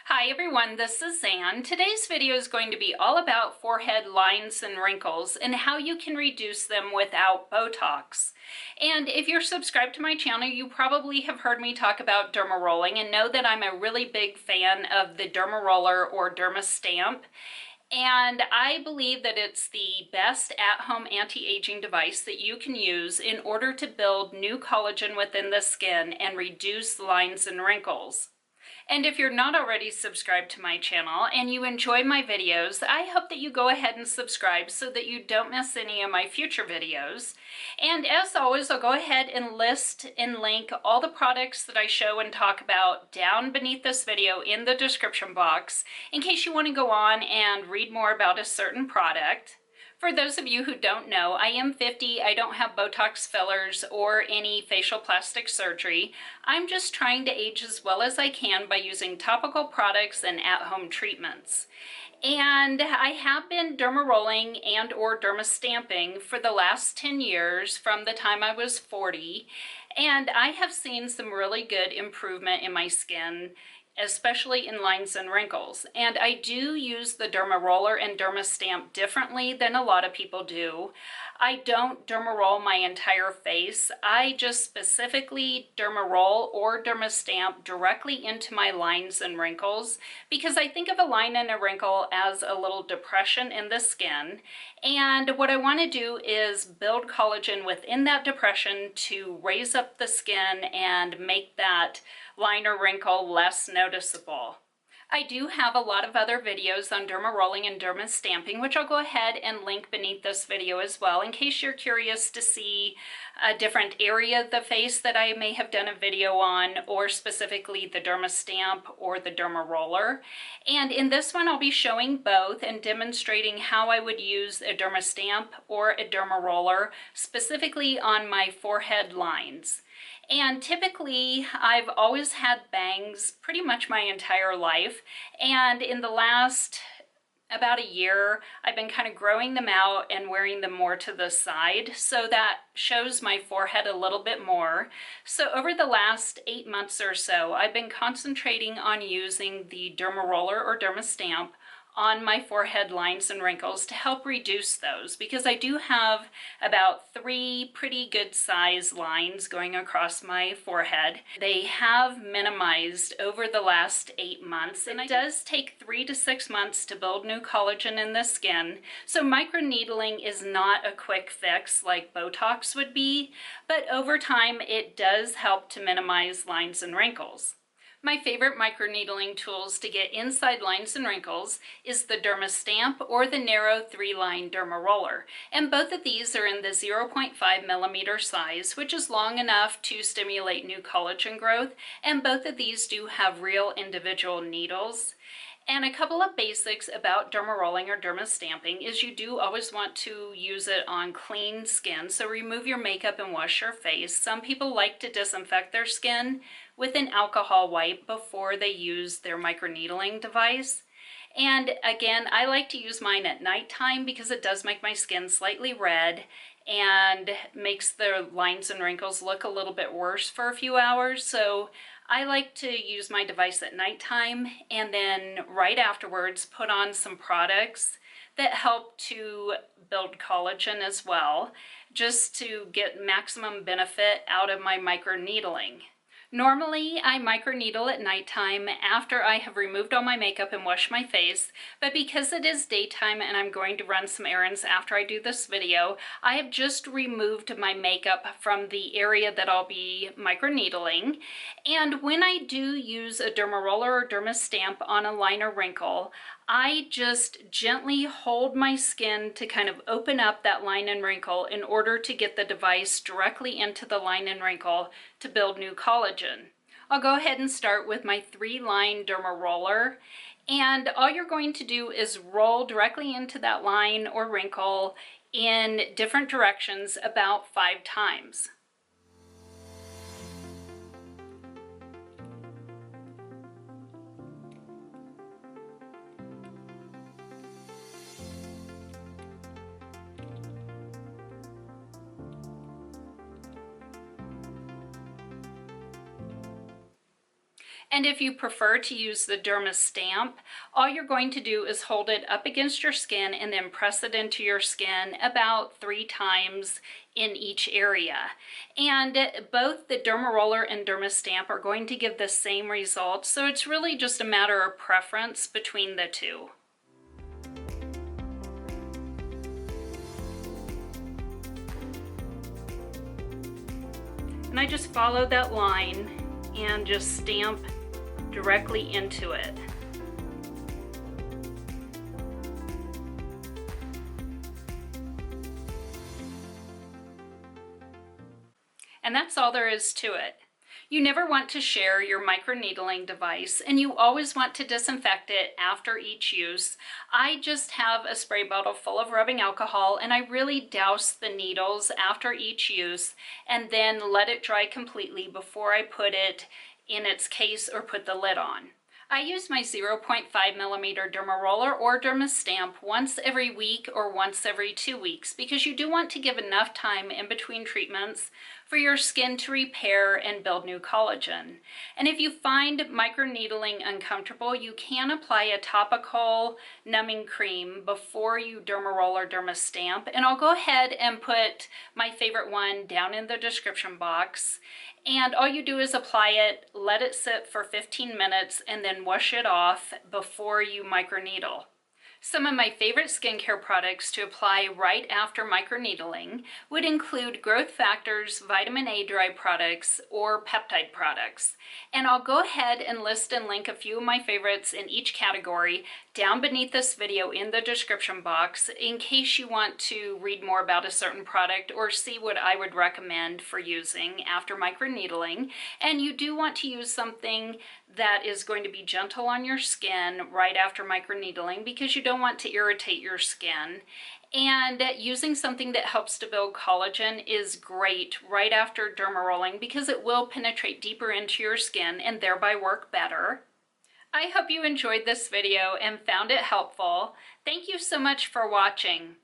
Hi everyone, this is Ann. Today's video is going to be all about forehead lines and wrinkles and how you can reduce them without Botox. And if you're subscribed to my channel, you probably have heard me talk about derma rolling and know that I'm a really big fan of the derma roller or derma stamp. And I believe that it's the best at-home anti-aging device that you can use in order to build new collagen within the skin and reduce lines and wrinkles. And if you're not already subscribed to my channel and you enjoy my videos, I hope that you go ahead and subscribe so that you don't miss any of my future videos. And as always, I'll go ahead and list and link all the products that I show and talk about down beneath this video in the description box in case you want to go on and read more about a certain product. For those of you who don't know, I am 50, I don't have Botox fillers or any facial plastic surgery. I'm just trying to age as well as I can by using topical products and at-home treatments. And I have been derma rolling and or derma stamping for the last 10 years from the time I was 40. And I have seen some really good improvement in my skin, especially in lines and wrinkles. And I do use the derma roller and derma stamp differently than a lot of people do. I don't derma roll my entire face. I just specifically derma roll or derma stamp directly into my lines and wrinkles because I think of a line and a wrinkle as a little depression in the skin. And what I want to do is build collagen within that depression to raise up the skin and make that line or wrinkle less noticeable. I do have a lot of other videos on derma rolling and derma stamping, which I'll go ahead and link beneath this video as well in case you're curious to see a different area of the face that I may have done a video on, or specifically the derma stamp or the derma roller. And in this one I'll be showing both and demonstrating how I would use a derma stamp or a derma roller specifically on my forehead lines. And typically, I've always had bangs pretty much my entire life, and in the last about a year, I've been kind of growing them out and wearing them more to the side, so that shows my forehead a little bit more. So over the last 8 months or so, I've been concentrating on using the derma roller or derma stamp on my forehead lines and wrinkles to help reduce those, because I do have about 3 pretty good size lines going across my forehead. They have minimized over the last 8 months, and it does take 3 to 6 months to build new collagen in the skin. So microneedling is not a quick fix like Botox would be, but over time it does help to minimize lines and wrinkles. My favorite microneedling tools to get inside lines and wrinkles is the derma stamp or the narrow 3-line derma roller. And both of these are in the 0.5 millimeter size, which is long enough to stimulate new collagen growth. And both of these do have real individual needles. And a couple of basics about derma rolling or derma stamping is you do always want to use it on clean skin. So remove your makeup and wash your face. Some people like to disinfect their skin with an alcohol wipe before they use their microneedling device. And again, I like to use mine at nighttime because it does make my skin slightly red and makes the lines and wrinkles look a little bit worse for a few hours. So I like to use my device at nighttime and then right afterwards put on some products that help to build collagen as well, just to get maximum benefit out of my microneedling. Normally, I microneedle at nighttime after I have removed all my makeup and washed my face, but because it is daytime and I'm going to run some errands after I do this video, I have just removed my makeup from the area that I'll be microneedling. And when I do use a derma roller or derma stamp on a line or wrinkle, I just gently hold my skin to kind of open up that line and wrinkle in order to get the device directly into the line and wrinkle to build new collagen. I'll go ahead and start with my 3-line derma roller, and all you're going to do is roll directly into that line or wrinkle in different directions about 5 times. And if you prefer to use the Derma stamp, all you're going to do is hold it up against your skin and then press it into your skin about 3 times in each area. And both the Derma Roller and Derma Stamp are going to give the same results, so it's really just a matter of preference between the two. And I just follow that line and just stamp directly into it. And that's all there is to it. You never want to share your microneedling device, and you always want to disinfect it after each use. I just have a spray bottle full of rubbing alcohol, and I really douse the needles after each use and then let it dry completely before I put it in its case or put the lid on. I use my 0.5mm Derma Roller or Derma Stamp once every week or once every 2 weeks because you do want to give enough time in between treatments for your skin to repair and build new collagen. And if you find microneedling uncomfortable, you can apply a topical numbing cream before you Derma Roll or Derma Stamp. And I'll go ahead and put my favorite one down in the description box. And all you do is apply it, let it sit for 15 minutes, and then wash it off before you microneedle. Some of my favorite skincare products to apply right after microneedling would include growth factors, vitamin A dry products, or peptide products. And I'll go ahead and list and link a few of my favorites in each category down beneath this video in the description box in case you want to read more about a certain product or see what I would recommend for using after microneedling. And you do want to use something that is going to be gentle on your skin right after microneedling because you don't want to irritate your skin. And using something that helps to build collagen is great right after derma rolling because it will penetrate deeper into your skin and thereby work better. I hope you enjoyed this video and found it helpful. Thank you so much for watching.